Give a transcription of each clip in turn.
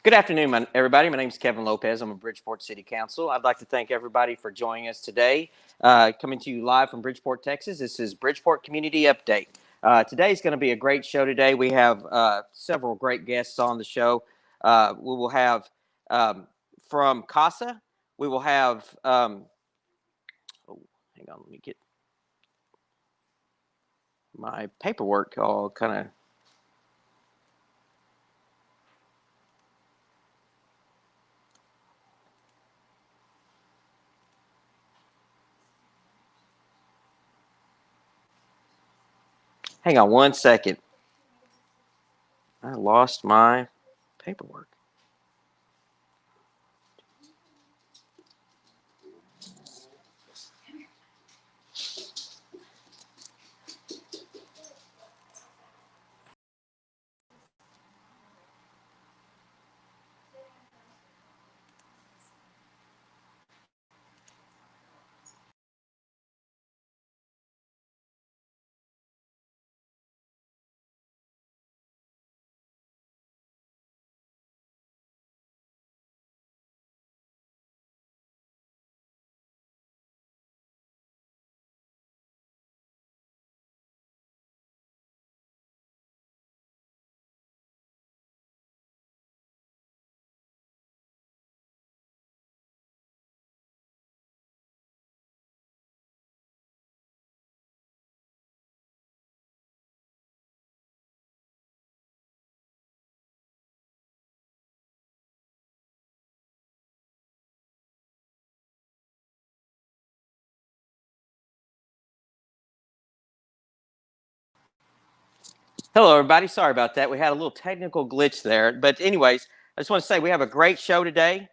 Good afternoon, everybody. My name is Kevin Lopez. I'm a Bridgeport City Council. I'd like to thank everybody for joining us today. Coming to you live from Bridgeport, Texas. This is Bridgeport Community Update. Today is going to be a great show today. We have several great guests on the show. We will have from CASA. We will have, hang on, let me get my paperwork all kind of. Hang on one second. I lost my paperwork. Hello, everybody. Sorry about that. We had a little technical glitch there. But anyways, I just want to say we have a great show today.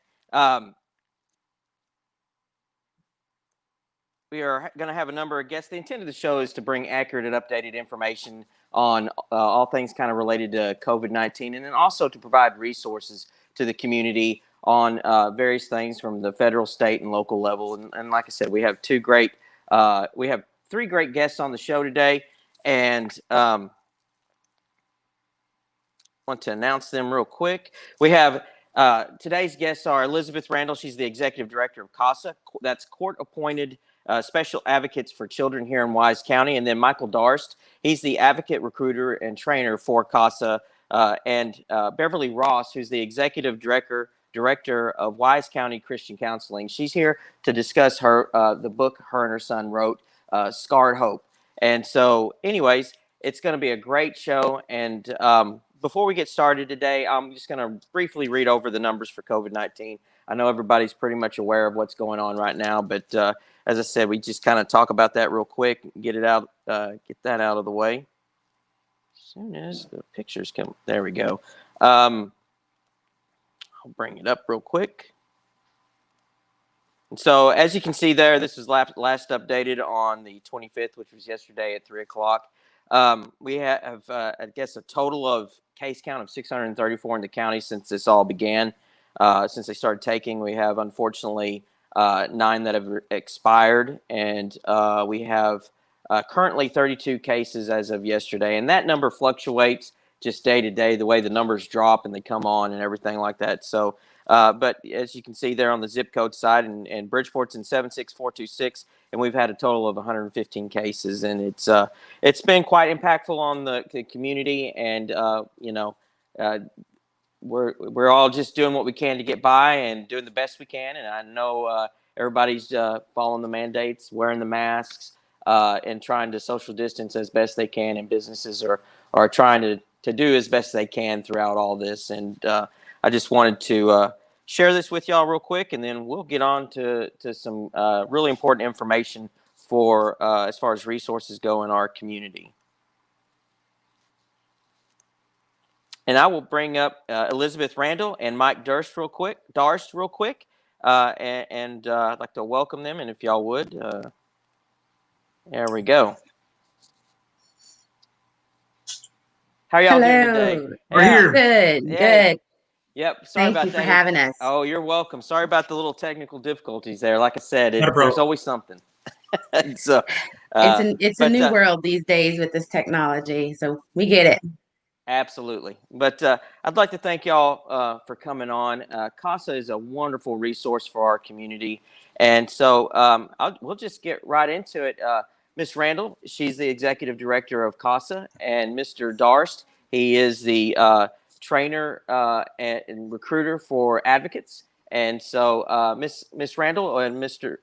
We are going to have a number of guests. The intent of the show is to bring accurate and updated information on all things kind of related to COVID-19, and then also to provide resources to the community on various things from the federal, state, and local level. And like I said, we have three great guests on the show today, and want to announce them real quick. We have today's guests are Elizabeth Randle. She's the executive director of CASA. That's court-appointed special advocates for children here in Wise County. And then Michael Darst. He's the advocate, recruiter, and trainer for CASA. And Beverly Ross, who's the executive director of Wise County Christian Counseling. She's here to discuss the book her and her son wrote, Scarred Hope. And so, anyways, it's going to be a great show. And before we get started today, I'm just going to briefly read over the numbers for COVID-19. I know everybody's pretty much aware of what's going on right now, but as I said, we just kind of talk about that real quick, get that out of the way. As soon as the pictures come, there we go. I'll bring it up real quick. And so, as you can see there, this was last updated on the 25th, which was yesterday at 3 o'clock. We have, I guess, a total of case count of 634 in the county since this all began. Since they started taking, we have, unfortunately, 9 that have expired, and we have currently 32 cases as of yesterday. And that number fluctuates just day to day, the way the numbers drop and they come on and everything like that. So, but as you can see there on the zip code side, and Bridgeport's in 76426, and we've had a total of 115 cases, and it's been quite impactful on the community, and we're all just doing what we can to get by and doing the best we can. And I know everybody's following the mandates, wearing the masks, and trying to social distance as best they can, and businesses are trying to do as best they can throughout all this. And I just wanted to share this with y'all real quick, and then we'll get on to some really important information for as far as resources go in our community. And I will bring up Elizabeth Randle and Mike Darst real quick. And I'd like to welcome them, and if y'all would, there we go. How are y'all doing today? We're here. Good. Yep. Sorry about that. Thank you for having us. Oh, you're welcome. Sorry about the little technical difficulties there. Like I said, there's always something. So it's a new world these days with this technology, so we get it. Absolutely. But I'd like to thank y'all for coming on. CASA is a wonderful resource for our community. And so we'll just get right into it. Miss Randle, she's the executive director of CASA, and Mr. Darst, he is the trainer and recruiter for Advocates. And so Miss Randle and Mr.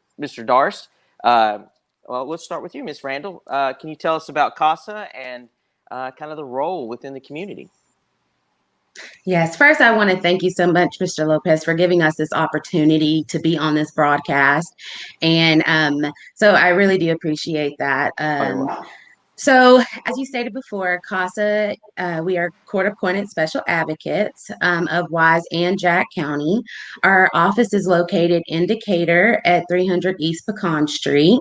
Darst, well, let's start with you, Miss Randle. Can you tell us about CASA and kind of the role within the community? Yes, first, I want to thank you so much, Mr. Lopez, for giving us this opportunity to be on this broadcast. And so I really do appreciate that. So, as you stated before, CASA, we are court appointed special advocates of Wise and Jack County. Our office is located in Decatur at 300 East Pecan Street.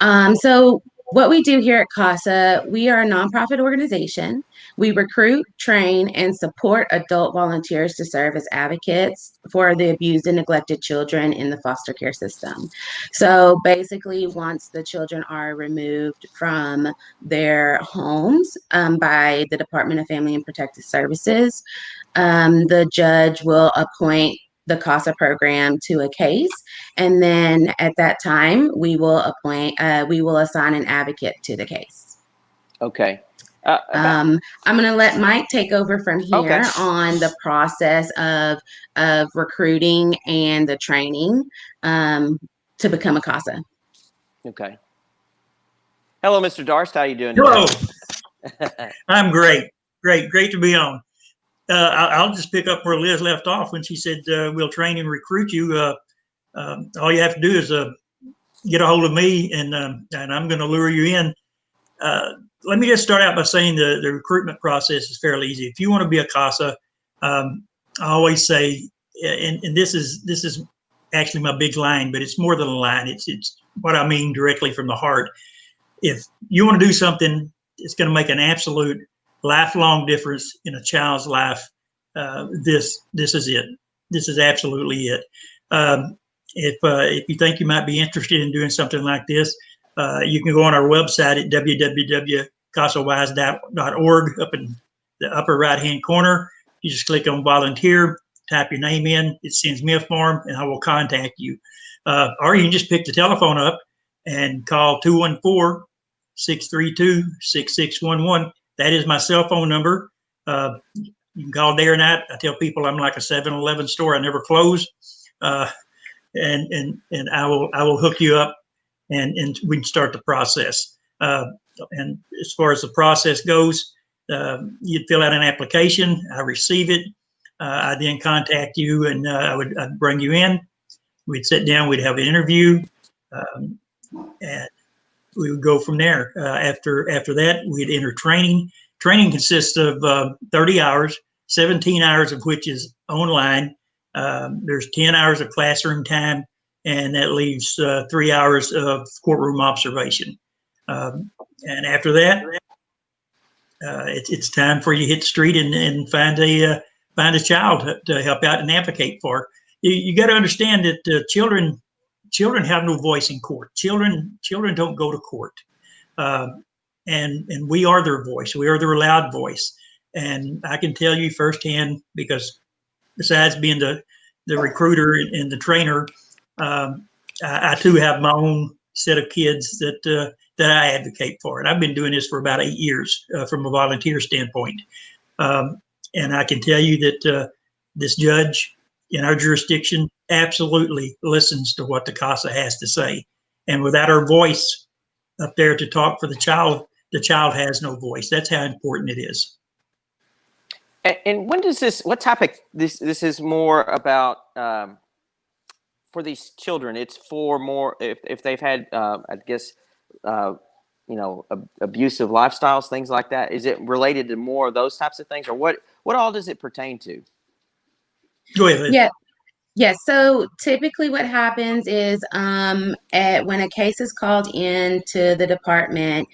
So what we do here at CASA, we are a nonprofit organization. We recruit, train, and support adult volunteers to serve as advocates for the abused and neglected children in the foster care system. So basically, once the children are removed from their homes by the Department of Family and Protective Services, the judge will appoint the CASA program to a case. And then at that time, we will assign an advocate to the case. Okay. I'm going to let Mike take over from here on the process of recruiting and the training to become a CASA. Okay. Hello, Mr. Darst. How are you doing today? Hello. I'm great. Great to be on. I'll just pick up where Liz left off when she said we'll train and recruit you. All you have to do is get a hold of me, and I'm going to lure you in. Let me just start out by saying the recruitment process is fairly easy. If you want to be a CASA, I always say, and this is actually my big line, but it's more than a line. It's what I mean directly from the heart. If you want to do something, it's going to make an absolute lifelong difference in a child's life. This is it. This is absolutely it. If you think you might be interested in doing something like this, you can go on our website at www.casawise.org. Up in the upper right-hand corner, you just click on volunteer, type your name in, it sends me a form, and I will contact you. Or you can just pick the telephone up and call 214-632-6611. That is my cell phone number. You can call day or night. I tell people I'm like a 7-Eleven store. I never close. And I will hook you up, and we can start the process. And as far as the process goes, you'd fill out an application. I receive it. I then contact you, and I'd bring you in. We'd sit down. We'd have an interview, and we would go from there. After that, we'd enter training. Training consists of 30 hours, 17 hours of which is online. There's 10 hours of classroom time, and that leaves 3 hours of courtroom observation. And after that, it's time for you to hit the street and find a child to help out and advocate for. You got to understand that children have no voice in court. Children don't go to court, and we are their voice. We are their loud voice. And I can tell you firsthand, because besides being the recruiter and the trainer, I too have my own set of kids that I advocate for. And I've been doing this for about 8 years from a volunteer standpoint. And I can tell you that this judge in our jurisdiction absolutely listens to what the CASA has to say. And without our voice up there to talk for the child has no voice. That's how important it is. And when does what topic, this is more about for these children? It's for more, if they've had, I guess, abusive lifestyles, things like that. Is it related to more of those types of things, or what all does it pertain to? Go ahead. Yeah. Yes. So typically what happens is when a case is called in to the department,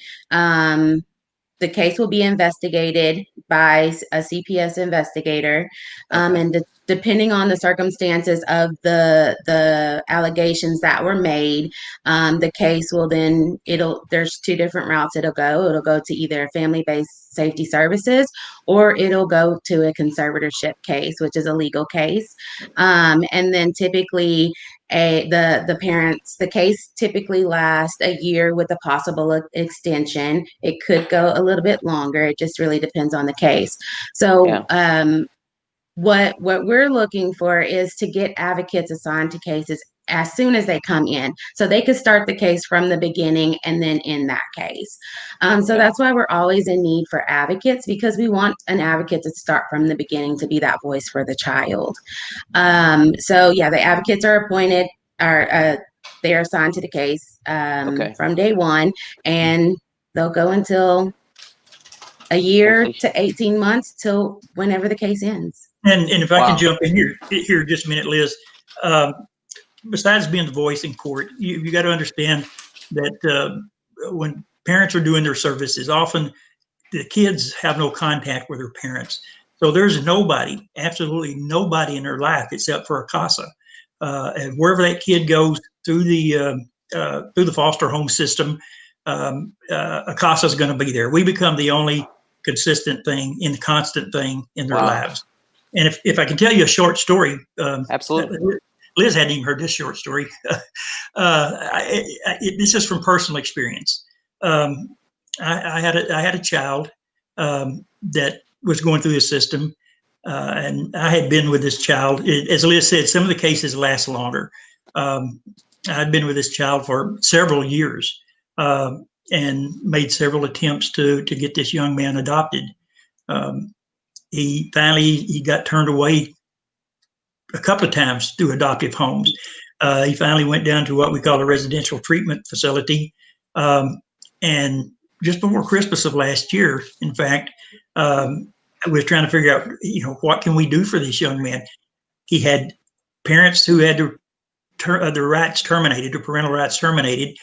the case will be investigated by a CPS investigator, and depending on the circumstances of the allegations that were made, the case will then, there's two different routes it'll go. It'll go to either family-based safety services, or it'll go to a conservatorship case, which is a legal case. And then typically the case typically lasts a year with a possible extension. It could go a little bit longer. It just really depends on the case. So, what we're looking for is to get advocates assigned to cases as soon as they come in, so they could start the case from the beginning and then end that case. So that's why we're always in need for advocates, because we want an advocate to start from the beginning, to be that voice for the child. So yeah, the advocates are appointed, they are assigned to the case from day one, and they'll go until a year to 18 months, till whenever the case ends. And if I can jump in here just a minute, Liz, besides being the voice in court, you got to understand that when parents are doing their services, often the kids have no contact with their parents. So there's nobody, absolutely nobody in their life except for a CASA. And wherever that kid goes through the foster home system, a CASA is going to be there. We become the only consistent thing, and the constant thing in their lives. And if I can tell you a short story, absolutely. Liz hadn't even heard this short story. This is from personal experience. I had a child that was going through the system, and I had been with this child. As Liz said, some of the cases last longer. I'd been with this child for several years, and made several attempts to get this young man adopted. He got turned away a couple of times through adoptive homes. He finally went down to what we call a residential treatment facility. And just before Christmas of last year, in fact, I was trying to figure out, what can we do for this young man? He had parents who had their rights terminated, their parental rights terminated.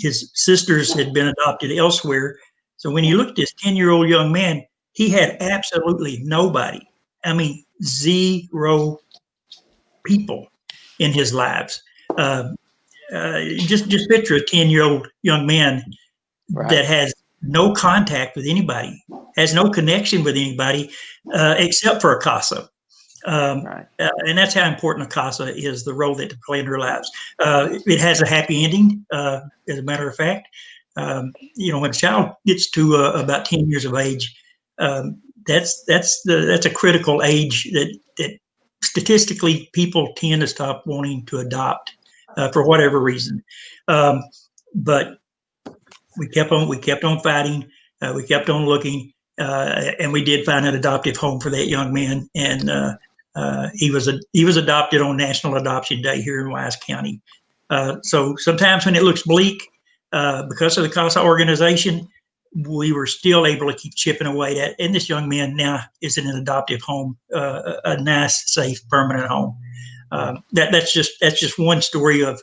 His sisters had been adopted elsewhere. So when you look at this 10-year-old young man, he had absolutely nobody. I mean, zero people in his lives. Just picture a 10-year-old young man that has no contact with anybody, has no connection with anybody, except for a CASA. And that's how important a CASA is, the role that they play in their lives. It has a happy ending, as a matter of fact. When a child gets to about 10 years of age, that's a critical age that statistically people tend to stop wanting to adopt for whatever reason. But we kept on fighting. We kept on looking, and we did find an adoptive home for that young man. And he was adopted on National Adoption Day here in Wise County. So sometimes when it looks bleak, because of the CASA organization, we were still able to keep chipping away at, and this young man now is in an adoptive home, a nice, safe, permanent home. That's just one story of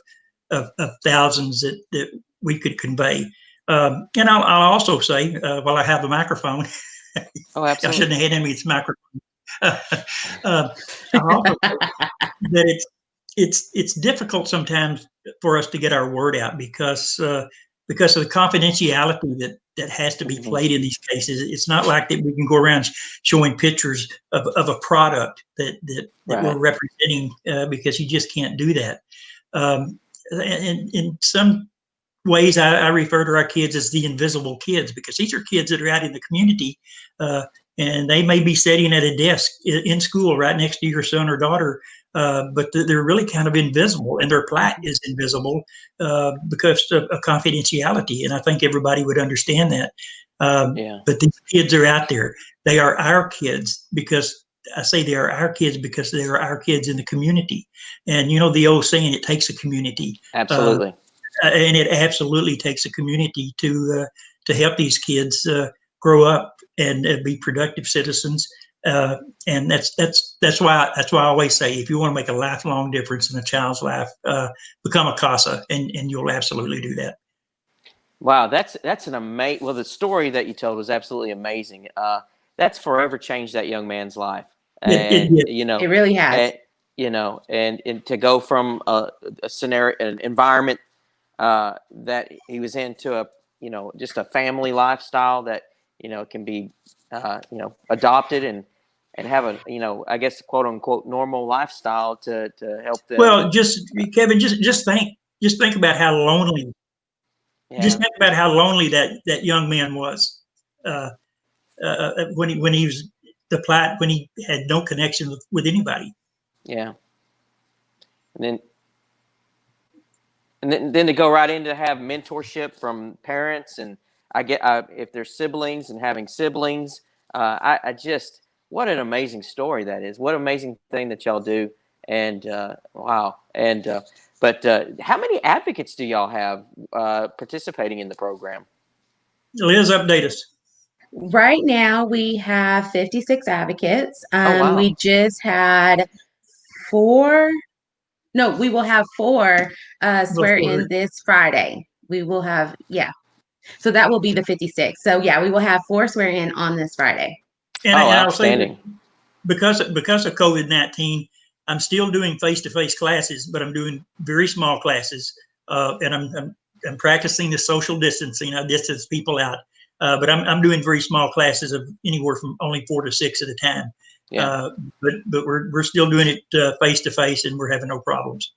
thousands that we could convey. And I'll also say, while I have the microphone, I shouldn't have handed me this microphone. I'll also say that it's difficult sometimes for us to get our word out because of the confidentiality that has to be played in these cases. It's not like that we can go around showing pictures of a product that we're representing, because you just can't do that. And in some ways, I refer to our kids as the invisible kids, because these are kids that are out in the community, and they may be sitting at a desk in school right next to your son or daughter, but they're really kind of invisible, and their plight is invisible because of confidentiality. And I think everybody would understand that. But these kids are out there. They are our kids, because I say they are our kids because they are our kids in the community. And the old saying, it takes a community. Absolutely. And it absolutely takes a community to help these kids grow up and be productive citizens. And that's why I always say, if you want to make a lifelong difference in a child's life, become a CASA, and you'll absolutely do that. Wow, that's an amazing. Well, the story that you told was absolutely amazing. That's forever changed that young man's life. And did. It really has. and to go from a scenario, an environment that he was into, just a family lifestyle that can be adopted and have a I guess quote unquote normal lifestyle to help them. Well, Kevin, just think about how lonely. Just Yeah, think about how lonely that young man was when he was when he had no connection with anybody. yeah, and then then to go right into have mentorship from parents, and if there's siblings and having siblings, I just, what an amazing story that is. What an amazing thing that y'all do, and wow. And but how many advocates do y'all have participating in the program? Liz, update us. Right now, we have 56 advocates. Oh wow. We just had four. No, we will have four swear in this Friday. We will have, yeah. So that will be the 56. So yeah, we will have four swear in on this Friday. And, Oh, and I'll say that outstanding. because of COVID-19, I'm still doing face-to-face classes, but I'm doing very small classes, and I'm practicing the social distancing. I distance people out, but I'm doing very small classes of anywhere from only 4 to 6 at a time. Yeah. But we're still doing it face-to-face, and we're having no problems.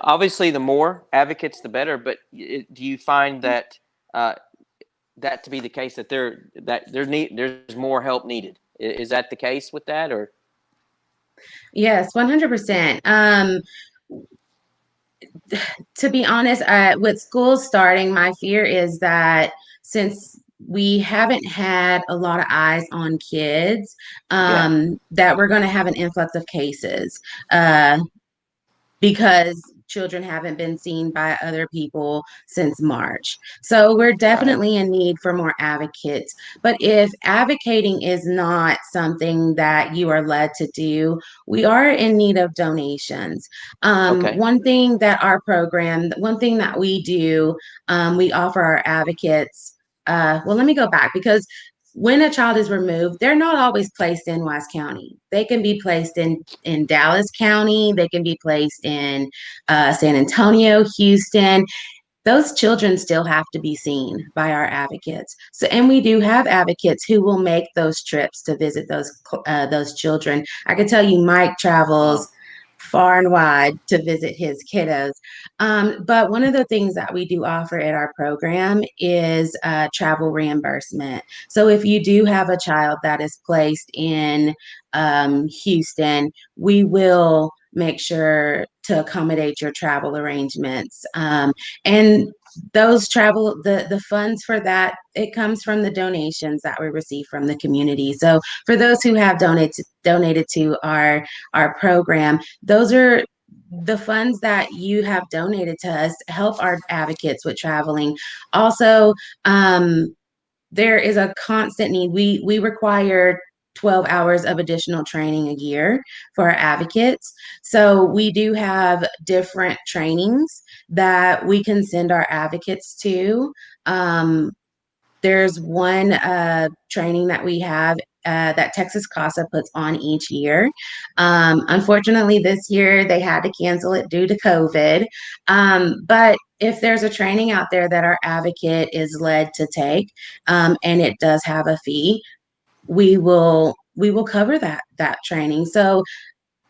Obviously, the more advocates, the better. But do you find that that to be the case, that there's more help needed? Is that the case with that, or? Yes, 100%. To be honest, with school starting, my fear is that since we haven't had a lot of eyes on kids, Yeah. that we're going to have an influx of cases. Because children haven't been seen by other people since March. So we're Right. definitely in need for more advocates. But if advocating is not something that you are led to do, we are in need of donations. Okay. One thing that we do, we offer our advocates. Well, let me go back because when a child is removed, they're not always placed in Wise County. They can be placed in Dallas County. They can be placed in San Antonio, Houston. Those children still have to be seen by our advocates. So, and we do have advocates who will make those trips to visit those children. I can tell you, Mike travels Wow. far and wide to visit his kiddos. But one of the things that we do offer at our program is travel reimbursement. So if you do have a child that is placed in Houston, we will make sure to accommodate your travel arrangements. And the funds for that, it comes from the donations that we receive from the community. So for those who have donated to our program, those are the funds that you have donated to us help our advocates with traveling. Also, there is a constant need. We require 12 hours of additional training a year for our advocates. So we do have different trainings that we can send our advocates to. There's one training that we have that Texas CASA puts on each year. Unfortunately, this year they had to cancel it due to COVID. But if there's a training out there that our advocate is led to take, and it does have a fee, we will cover that training. So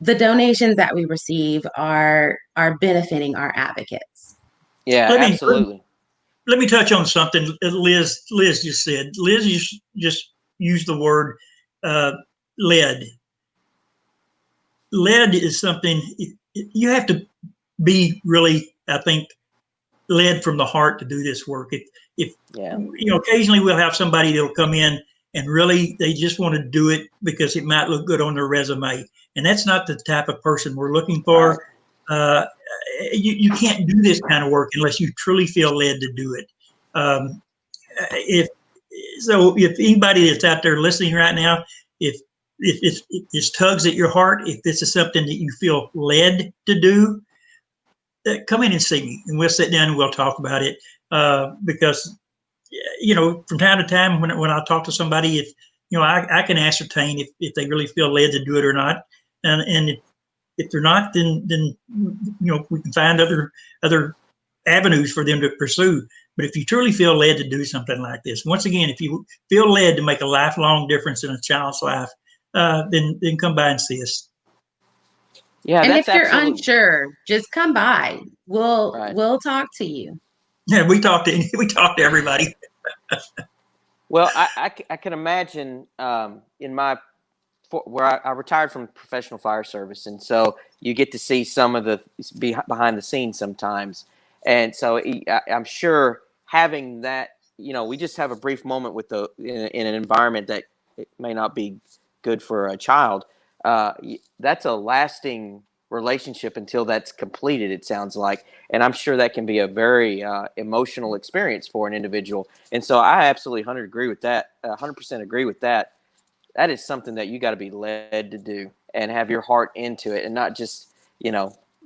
the donations that we receive are benefiting our advocates. Yeah, Let me absolutely. let me touch on something Liz just said. Liz just used the word lead. Lead is something you have to be really, I think, led from the heart to do this work. If Yeah. occasionally we'll have somebody that'll come in and really they just want to do it because it might look good on their resume, and that's not the type of person we're looking Right. for. You can't do this kind of work unless you truly feel led to do it. If anybody that's out there listening right now, if this tugs at your heart, if this is something that you feel led to do, come in and see me, and we'll sit down and we'll talk about it. Because from time to time, when I talk to somebody, if I can ascertain if they really feel led to do it or not. And if they're not, then we can find other avenues for them to pursue. But if you truly feel led to do something like this, once again, if you feel led to make a lifelong difference in a child's life, then come by and see us. Yeah, And that's if you're absolutely unsure, just come by. right. We'll talk to you. Yeah, we talk to everybody. Well, I can imagine in my where I retired from professional fire service, and so you get to see some of the behind the scenes sometimes, and so I'm sure having that, we just have a brief moment with in an environment that it may not be good for a child. That's a lasting relationship until that's completed, it sounds like, and I'm sure that can be a very emotional experience for an individual. And so I absolutely 100% agree with that. 100% agree with that. That is something that you got to be led to do and have your heart into it, and not just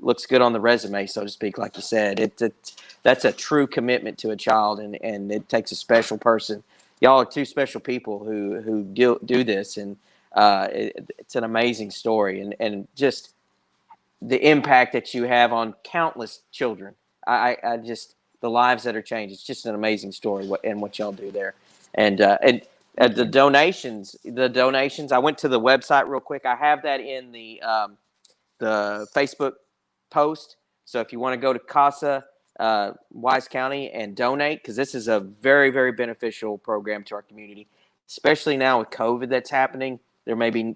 looks good on the resume, so to speak, like you said. That's a true commitment to a child, and it takes a special person. Y'all are two special people who do this, and it's an amazing story, and just the impact that you have on countless children. I just the lives that are changed. It's just an amazing story. What y'all do there, and the donations. I went to the website real quick. I have that in the Facebook post. So if you want to go to CASA Wise County and donate, because this is a very, very beneficial program to our community, especially now with COVID that's happening. There may be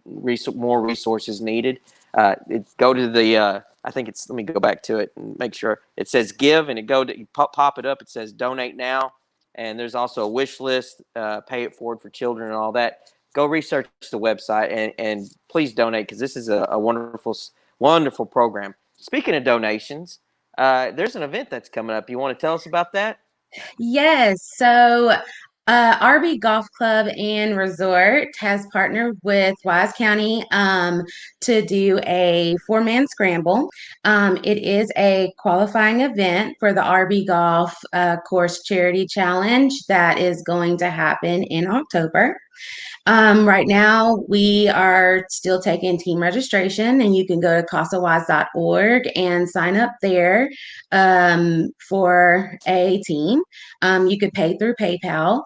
more resources needed. Go to the I think it's, let me go back to it and make sure it says give, and you pop it up. It says donate now, and there's also a wish list, pay it forward for children and all that. Go research the website and please donate, because this is a wonderful program. Speaking of donations, there's an event that's coming up. You want to tell us about that? Yes. So, RB Golf Club and Resort has partnered with Wise County to do a 4-man scramble. It is a qualifying event for the RB Golf Course Charity Challenge that is going to happen in October. Right now, we are still taking team registration, and you can go to casawise.org and sign up there for a team. You could pay through PayPal.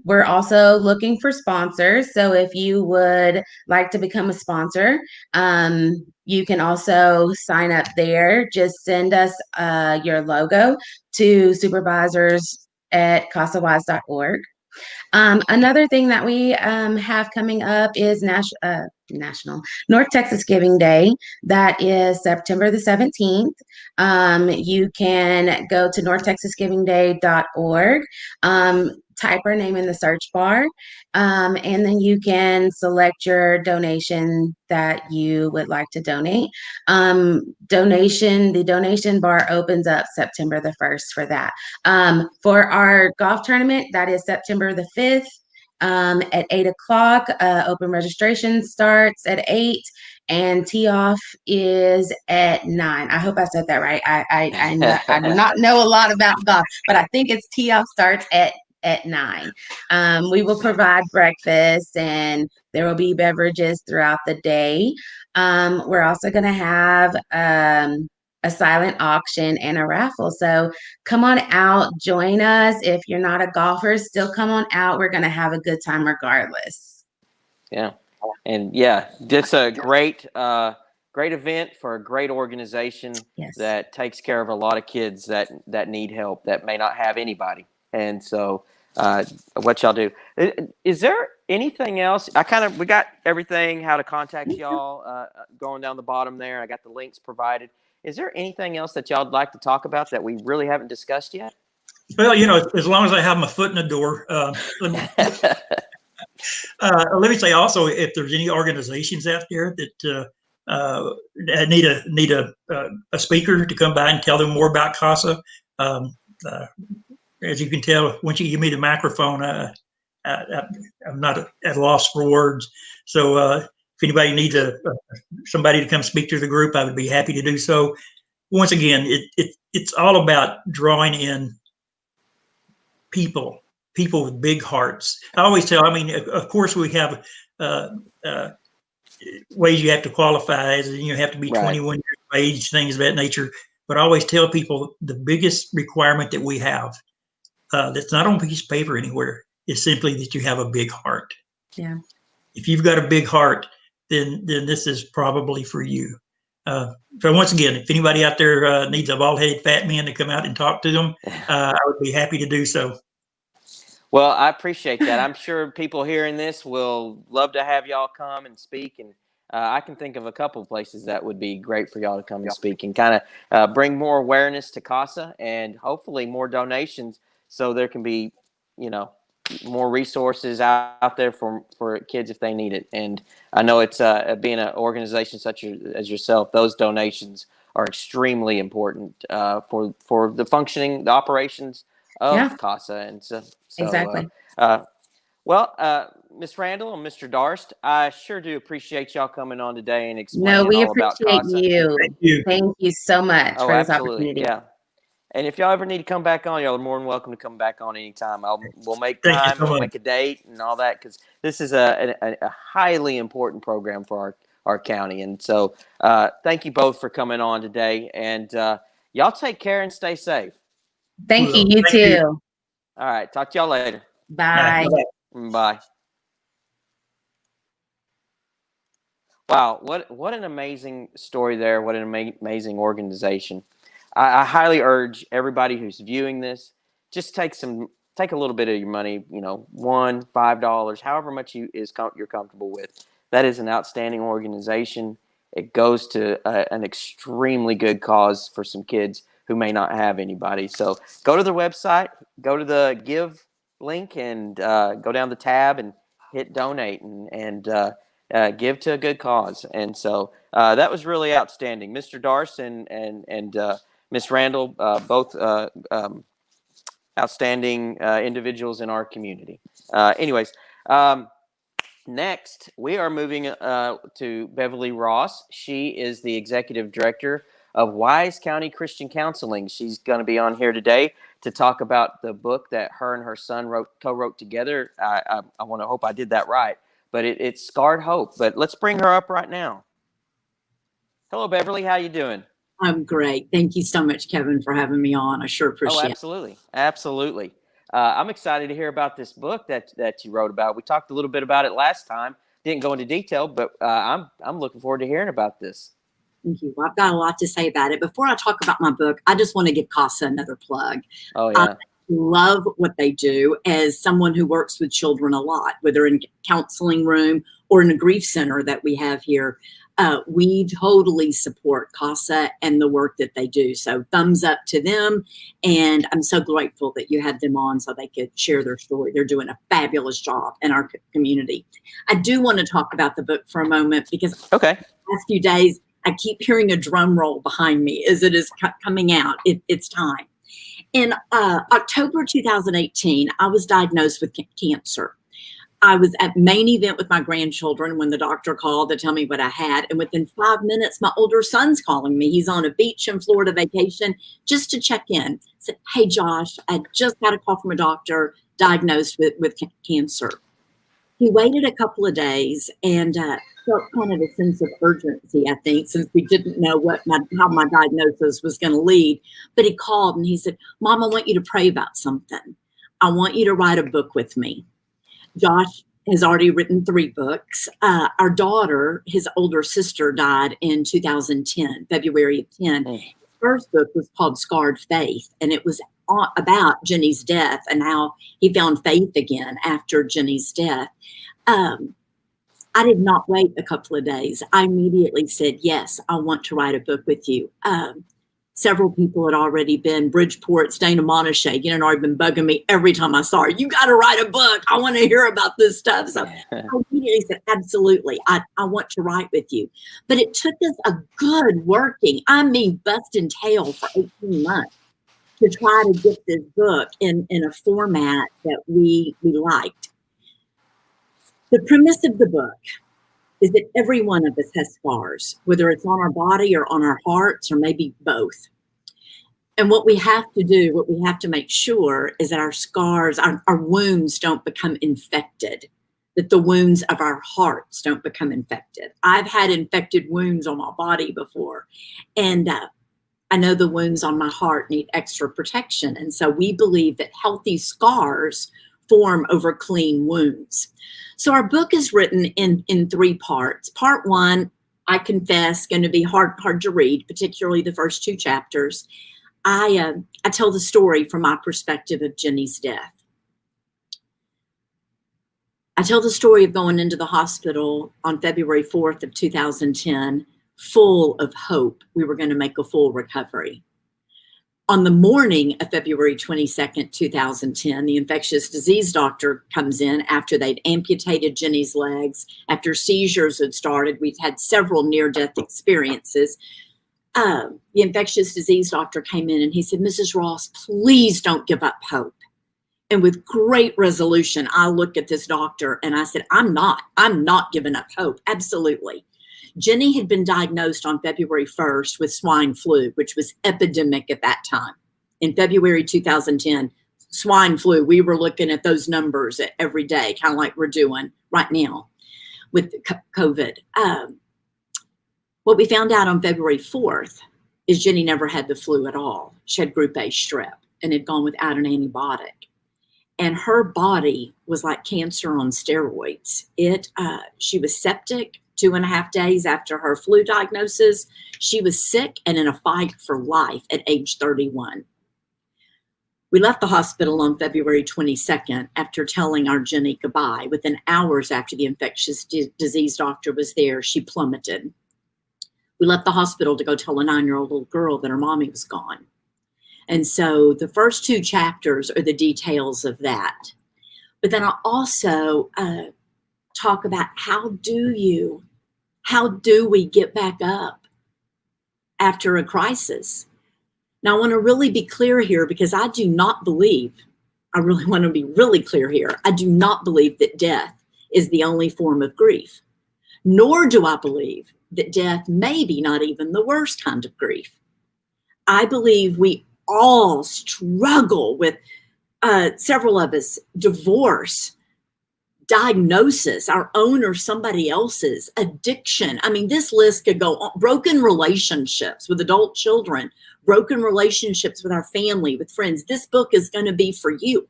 We're also looking for sponsors. So if you would like to become a sponsor, you can also sign up there. Just send us your logo to supervisors@casawise.org. Another thing that we have coming up is National North Texas Giving Day. That is September the 17th. You can go to northtexasgivingday.org. Type our name in the search bar, and then you can select your donation that you would like to donate. The donation bar opens up September the 1st for that. For our golf tournament, that is September the 5th. At 8 o'clock, open registration starts at 8, and tee off is at 9. I hope I said that right. I do not know a lot about golf, but I think it's tee off starts at 9. We will provide breakfast, and there will be beverages throughout the day. We're also going to have a silent auction and a raffle. So come on out, join us. If you're not a golfer, still come on out. We're going to have a good time regardless. Yeah. And yeah, it's a great event for a great organization. Yes. That takes care of a lot of kids that need help, that may not have anybody. And so what y'all do. Is there anything else? We got everything, how to contact y'all going down the bottom there. I got the links provided. Is there anything else that y'all would like to talk about that we really haven't discussed yet? Well, as long as I have my foot in the door, let me say also, if there's any organizations out there that need a speaker to come by and tell them more about CASA, as you can tell, once you give me the microphone, I'm not at a loss for words. So if anybody needs somebody to come speak to the group, I would be happy to do so. Once again, it's all about drawing in people people with big hearts. I always tell, I mean, of course we have uh, uh, ways you have to qualify, as you have to be Right. 21 years of age, things of that nature. But I always tell people the biggest requirement that we have that's not on a piece of paper anywhere is simply that you have a big heart. Yeah. If you've got a big heart, then this is probably for you. So once again, if anybody out there needs a bald-headed fat man to come out and talk to them, I would be happy to do so. Well, I appreciate that. I'm sure people hearing this will love to have y'all come and speak. And I can think of a couple of places that would be great for y'all to come and speak and kind of bring more awareness to CASA and hopefully more donations so there can be, you know, more resources out there for kids if they need it. And I know it's being an organization such as yourself, those donations are extremely important for the functioning, the operations of CASA. And so Exactly. Miss Randle and Mr. Darst, I sure do appreciate y'all coming on today and No, explaining we all about appreciate CASA. you. Thank you. Thank you so much Oh, for this absolutely. opportunity. Yeah. And if y'all ever need to come back on, y'all are more than welcome to come back on anytime. We'll make Thank you time, so we'll much. make a date and all that, because this is a highly important program for our county. And so thank you both for coming on today. And y'all take care and stay safe. Thank you. You Thank too. you. All right. Talk to y'all later. Bye. Bye-bye. Bye. Wow, what an amazing story there. What an amazing organization. I highly urge everybody who's viewing this, just take a little bit of your money, you know, $1, $5, however much you're comfortable with. That is an outstanding organization. It goes to an extremely good cause for some kids who may not have anybody. So go to their website, go to the give link, and go down the tab and hit donate and give to a good cause. And so that was really outstanding. Mr. Darst and Miss Randle, both outstanding individuals in our community. Anyways, next we are moving to Beverly Ross. She is the executive director of Wise County Christian Counseling. She's going to be on here today to talk about the book that her and her son co-wrote together. I want to hope I did that right, but it's Scarred Hope. But let's bring her up right now. Hello, Beverly. How you doing? I'm great. Thank you so much, Kevin, for having me on. I sure appreciate it. Absolutely. Absolutely. I'm excited to hear about this book that you wrote about. We talked a little bit about it last time. Didn't go into detail, but I'm looking forward to hearing about this. Thank you. Well, I've got a lot to say about it. Before I talk about my book, I just want to give CASA another plug. Oh, yeah. I love what they do as someone who works with children a lot, whether in counseling room or in a grief center that we have here. We totally support CASA and the work that they do. So thumbs up to them. And I'm so grateful that you had them on so they could share their story. They're doing a fabulous job in our community. I do want to talk about the book for a moment because Okay. the last few days, I keep hearing a drum roll behind me as it is coming out. It's time. In October 2018, I was diagnosed with cancer. I was at main event with my grandchildren when the doctor called to tell me what I had. And within 5 minutes, my older son's calling me. He's on a beach in Florida vacation just to check in. Said, "Hey, Josh, I just got a call from a doctor diagnosed with cancer." He waited a couple of days and felt kind of a sense of urgency, I think, since we didn't know how my diagnosis was going to lead. But he called and he said, "Mom, I want you to pray about something. I want you to write a book with me." Josh has already written 3 books. Our daughter, his older sister, died in 2010, February of 10. His first book was called Scarred Faith, and it was about Jenny's death and how he found faith again after Jenny's death. I did not wait a couple of days. I immediately said, "Yes, I want to write a book with you." Several people had already been, Bridgeport, Dana Montache, had already been bugging me every time I saw her. "You got to write a book. I want to hear about this stuff." So I immediately said, "Absolutely. I want to write with you." But it took us a good busting tail for 18 months to try to get this book in a format that we liked. The premise of the book is that every one of us has scars, whether it's on our body or on our hearts or maybe both. And what we have to do, what we have to make sure is that our scars, our wounds don't become infected, that the wounds of our hearts don't become infected. I've had infected wounds on my body before, and I know the wounds on my heart need extra protection. And so we believe that healthy scars form over clean wounds. So our book is written in 3 parts. Part 1, I confess, going to be hard to read, particularly the first 2 chapters. I tell the story from my perspective of Jenny's death. I tell the story of going into the hospital on February 4th of 2010, full of hope we were going to make a full recovery. On the morning of February 22nd, 2010, the infectious disease doctor comes in after they'd amputated Jenny's legs, after seizures had started. We'd had several near-death experiences. The infectious disease doctor came in and he said, "Mrs. Ross, please don't give up hope." And with great resolution, I looked at this doctor and I said, I'm not giving up hope. Absolutely. Jenny had been diagnosed on February 1st with swine flu, which was epidemic at that time. In February 2010, swine flu, we were looking at those numbers every day, kind of like we're doing right now with COVID. What we found out on February 4th is Jenny never had the flu at all. She had group A strep and had gone without an antibiotic. And her body was like cancer on steroids. She was septic 2.5 days after her flu diagnosis. She was sick and in a fight for life at age 31. We left the hospital on February 22nd after telling our Jenny goodbye. Within hours after the infectious disease doctor was there, she plummeted. We left the hospital to go tell a 9-year-old little girl that her mommy was gone. And so the first 2 chapters are the details of that. But then I also talk about how do we get back up after a crisis? Now, I want to really be clear here because I really want to be really clear here. I do not believe that death is the only form of grief, nor do I believe that death may be not even the worst kind of grief. I believe we all struggle with, several of us, divorce, diagnosis, our own or somebody else's, addiction. I mean, this list could go on. Broken relationships with adult children, broken relationships with our family, with friends. This book is going to be for you.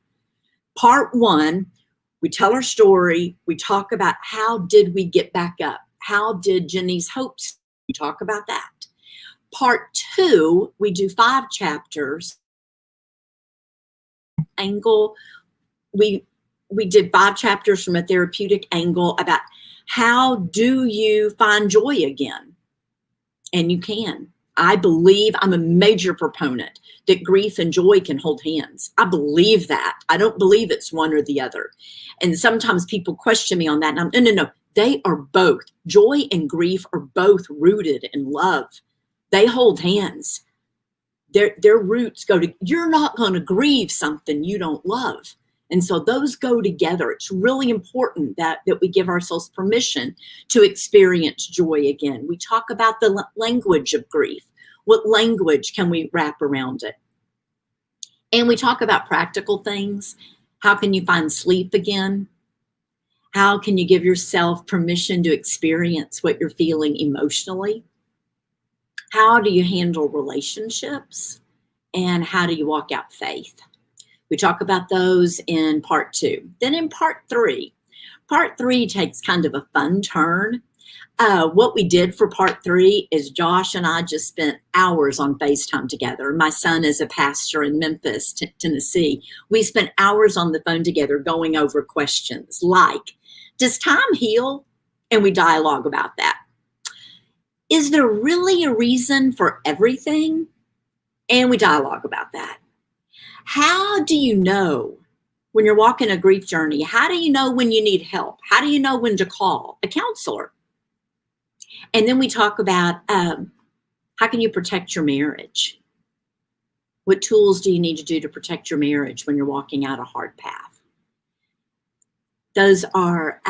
Part 1, we tell our story. We talk about how did we get back up? How did Jenny's hopes? We talk about that. Part 2, we do 5 chapters. Angle, we did 5 chapters from a therapeutic angle about how do you find joy again? And you can. I believe, I'm a major proponent that grief and joy can hold hands. I believe that. I don't believe it's one or the other. And sometimes people question me on that. And I'm, no. They are both. Joy and grief are both rooted in love. They hold hands. Their roots go to, you're not going to grieve something you don't love. And so those go together. It's really important that we give ourselves permission to experience joy again. We talk about the language of grief. What language can we wrap around it? And we talk about practical things. How can you find sleep again? How can you give yourself permission to experience what you're feeling emotionally? How do you handle relationships? And how do you walk out faith? We talk about those in part 2. Then in part 3 takes kind of a fun turn. What we did for part 3 is Josh and I just spent hours on FaceTime together. My son is a pastor in Memphis, Tennessee. We spent hours on the phone together going over questions like, does time heal? And we dialogue about that. Is there really a reason for everything? And we dialogue about that. How do you know when you're walking a grief journey? How do you know when you need help? How do you know when to call a counselor? And then we talk about how can you protect your marriage? What tools do you need to do to protect your marriage when you're walking out a hard path? Those are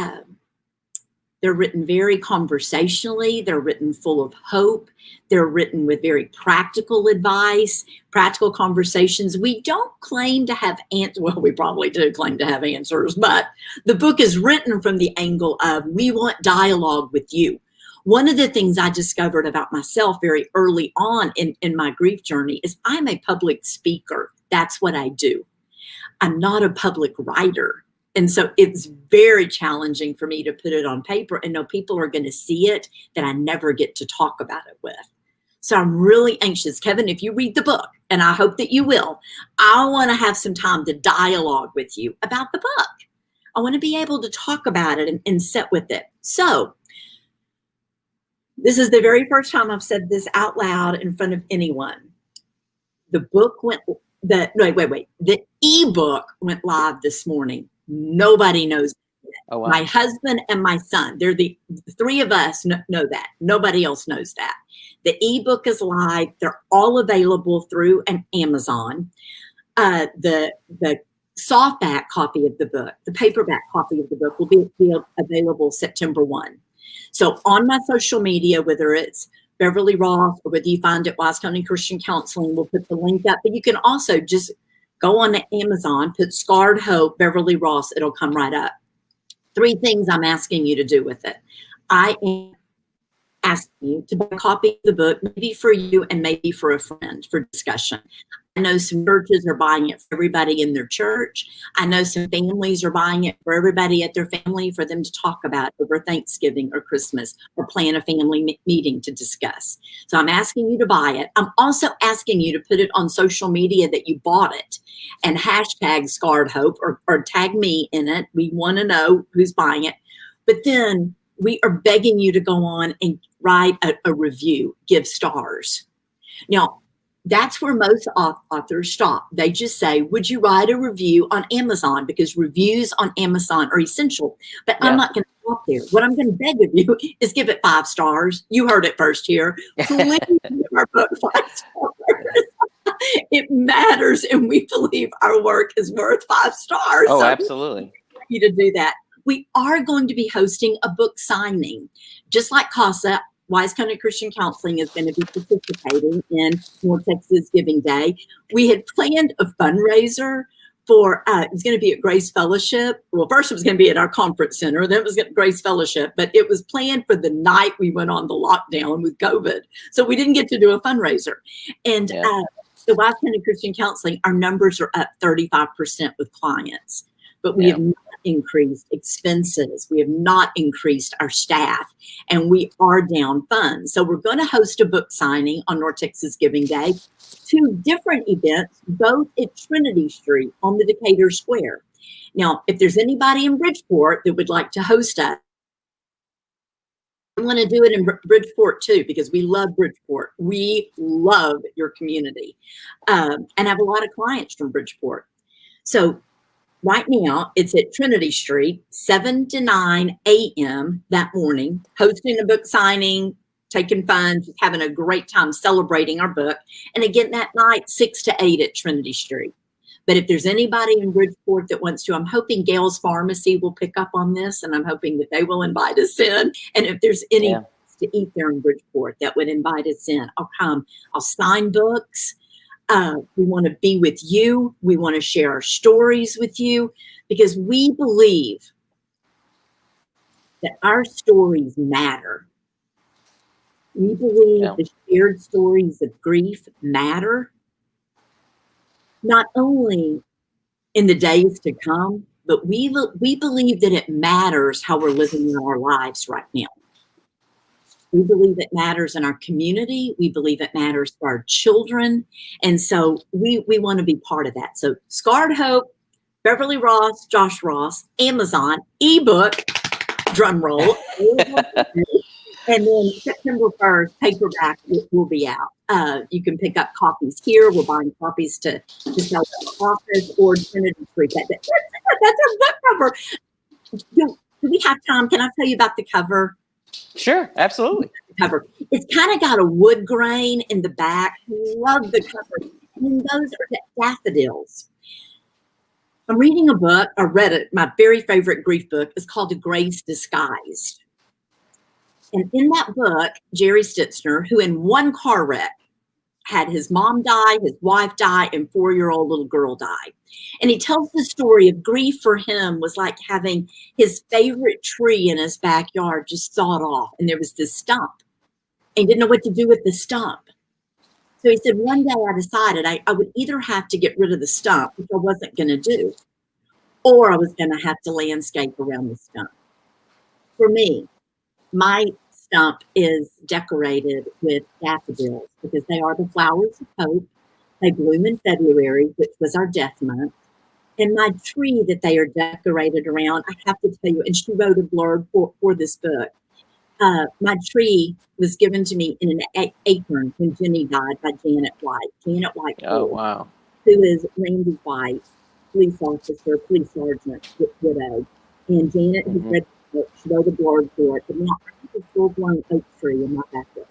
They're written very conversationally. They're written full of hope. They're written with very practical advice, practical conversations. We don't claim to have answers. Well, we probably do claim to have answers, but the book is written from the angle of we want dialogue with you. One of the things I discovered about myself very early on in my grief journey is I'm a public speaker. That's what I do. I'm not a public writer. And so it's very challenging for me to put it on paper and know people are going to see it that I never get to talk about it with. So I'm really anxious. Kevin, if you read the book, and I hope that you will, I want to have some time to dialogue with you about the book. I want to be able to talk about it and sit with it. So this is the very first time I've said this out loud in front of anyone. The book went, the ebook went live this morning. Nobody knows that. Oh, wow. My husband and my son, they're the three of us know that. Nobody else knows that. The ebook is live. They're all available through an Amazon. The softback copy of the book, the paperback copy of the book will be available September 1. So on my social media, whether it's Beverly Ross or whether you find it Wise County Christian Counseling, we'll put the link up. But you can also just go on to Amazon, put Scarred Hope, Beverly Ross, it'll come right up. 3 things I'm asking you to do with it. I am asking you to buy a copy of the book, maybe for you and maybe for a friend for discussion. I know some churches are buying it for everybody in their church. I know some families are buying it for everybody at their family for them to talk about over Thanksgiving or Christmas or plan a family meeting to discuss. So I'm asking you to buy it. I'm also asking you to put it on social media that you bought it and hashtag Scarred Hope or tag me in it. We want to know who's buying it. But then we are begging you to go on and write a review, give stars. Now, that's where most authors stop. They just say, would you write a review on Amazon? Because reviews on Amazon are essential. But yeah. I'm not going to stop there. What I'm going to beg of you is give it 5 stars. You heard it first here. Please give our book 5 stars. It matters, and we believe our work is worth 5 stars. Oh, so absolutely. I want you to do that. We are going to be hosting a book signing. Just like CASA, Wise County Christian Counseling is going to be participating in North Texas Giving Day. We had planned a fundraiser for, it was going to be at Grace Fellowship. Well, first it was going to be at our conference center, then it was at Grace Fellowship, but it was planned for the night we went on the lockdown with COVID. So we didn't get to do a fundraiser. And the Wise County Christian Counseling, our numbers are up 35% with clients, but we have not increased expenses. We have not increased our staff, and we are down funds. So we're going to host a book signing on North Texas Giving Day, 2 different events, both at Trinity Street on the Decatur Square. Now, if there's anybody in Bridgeport that would like to host us, I want to do it in Bridgeport too, because we love Bridgeport. We love your community, and have a lot of clients from Bridgeport. So right now, it's at Trinity Street, 7 to 9 a.m. that morning, hosting a book signing, taking funds, just having a great time celebrating our book. And again, that night, 6 to 8 at Trinity Street. But if there's anybody in Bridgeport that wants to, I'm hoping Gail's Pharmacy will pick up on this, and I'm hoping that they will invite us in. And if there's any to eat there in Bridgeport that would invite us in, I'll come. I'll sign books. We want to be with you. We want to share our stories with you, because we believe that our stories matter. We believe the shared stories of grief matter, not only in the days to come, but we believe that it matters how we're living in our lives right now. We believe it matters in our community. We believe it matters for our children. And so we want to be part of that. So Scarred Hope, Beverly Ross, Josh Ross, Amazon, ebook, drum roll. And then September 1st, paperback will be out. You can pick up copies here. We're buying copies to sell at the office or Trinity Street. That's our book cover. Do we have time? Can I tell you about the cover? Sure, absolutely. Cover. It's kind of got a wood grain in the back. Love the cover. And those are the daffodils. I'm reading a book. I read it. My very favorite grief book is called The Grace Disguised. And in that book, Jerry Stitzner, who in one car wreck had his mom die, his wife die, and 4-year-old little girl die. And he tells the story of grief for him was like having his favorite tree in his backyard just sawed off. And there was this stump. And he didn't know what to do with the stump. So he said, one day I decided I would either have to get rid of the stump, which I wasn't going to do, or I was going to have to landscape around the stump. For me, my stump is decorated with daffodils because they are the flowers of hope. They bloom in February, which was our death month. And my tree that they are decorated around, I have to tell you, and she wrote a blurb for this book. My tree was given to me in an acorn when Jenny died by Janet White. Janet White, Oh, wow. who is Randy White, police officer, police sergeant, widow. And Janet has read the book. She wrote a blurb for it. And now I have a full-blown oak tree in my backyard.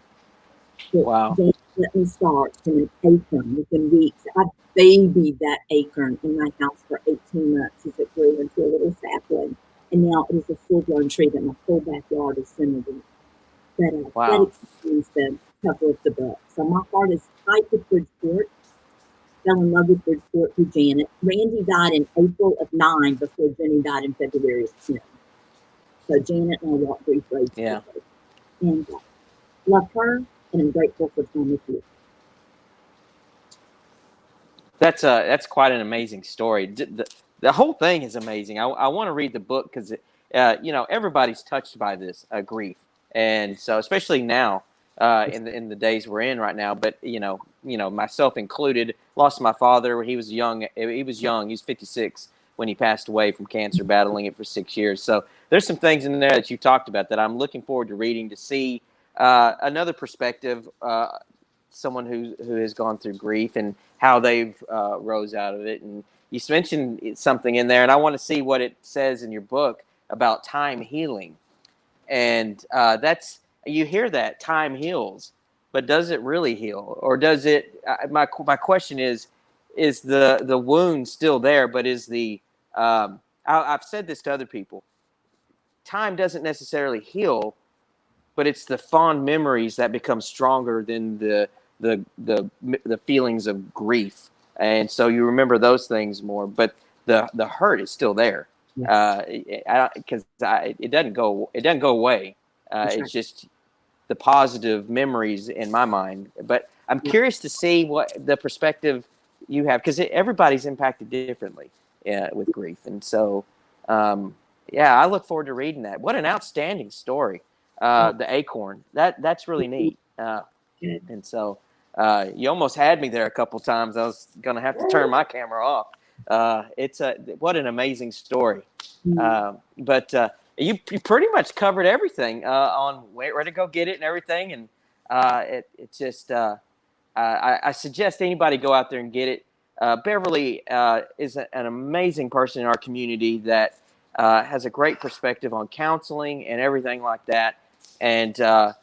Wow. Janet let me start from an acorn within weeks. I babied that acorn in my house for 18 months as it grew into a little sapling. And now it is a full-blown tree that my whole backyard is centered in. But Wow. that explains the cover of the book. So my heart is tight with Bridgeport. Fell in love with Bridgeport through Janet. Randy died in April of 9 before Jenny died in February of 10. So Janet and I walked brief roads together. And love her, and I'm grateful for time with you. That's quite an amazing story. The whole thing is amazing. I want to read the book because everybody's touched by this grief, and so especially now in the days we're in right now. But myself included, lost my father when he was young. He was 56 when he passed away from cancer, battling it for 6 years. So there's some things in there that you talked about that I'm looking forward to reading to see another perspective. Someone who has gone through grief and how they've rose out of it. And you mentioned something in there, and I want to see what it says in your book about time healing. And you hear that time heals, but does it really heal, or does it? My question is the wound still there? But is the I've said this to other people. Time doesn't necessarily heal, but it's the fond memories that become stronger than the feelings of grief, and so you remember those things more. But the hurt is still there, because it doesn't go away. It's just the positive memories in my mind. But I'm curious to see what the perspective you have, because everybody's impacted differently with grief, and so I look forward to reading that. What an outstanding story. The acorn, that's really neat. And so you almost had me there a couple times. I was going to have to turn my camera off. What an amazing story. But you pretty much covered everything on where to go get it and everything. And it's just I suggest anybody go out there and get it. Beverly is an amazing person in our community that has a great perspective on counseling and everything like that. And I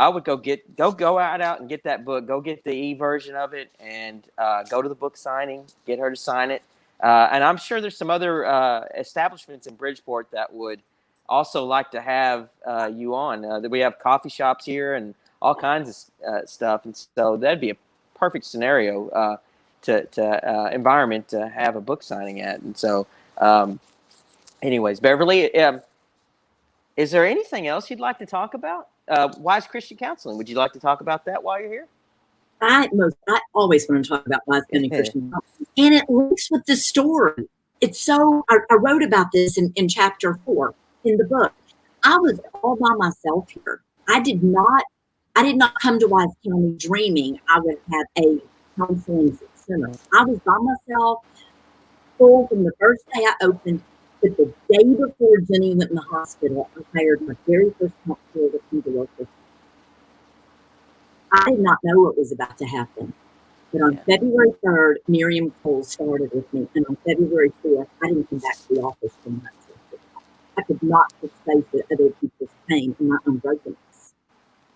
would go out and get that book. Go get the e-version of it, and go to the book signing. Get her to sign it. And I'm sure there's some other establishments in Bridgeport that would also like to have you on. We have coffee shops here and all kinds of stuff, and so that'd be a perfect scenario to environment to have a book signing at. And so, anyways, Beverly, is there anything else you'd like to talk about? Wise Christian Counseling. Would you like to talk about that while you're here? I always want to talk about Wise Christian Counseling, and it links with the story. It's so I wrote about this in chapter 4 in the book. I was all by myself here. I did not come to Wise County dreaming I would have a counseling center. I was by myself, full from the first day I opened. But the day before Jenny went in the hospital, I hired my very first counselor to come to work with me. I did not know what was about to happen. But on February 3rd, Miriam Cole started with me. And on February 4th, I didn't come back to the office for months. I could not put space with other people's pain and my unbrokenness.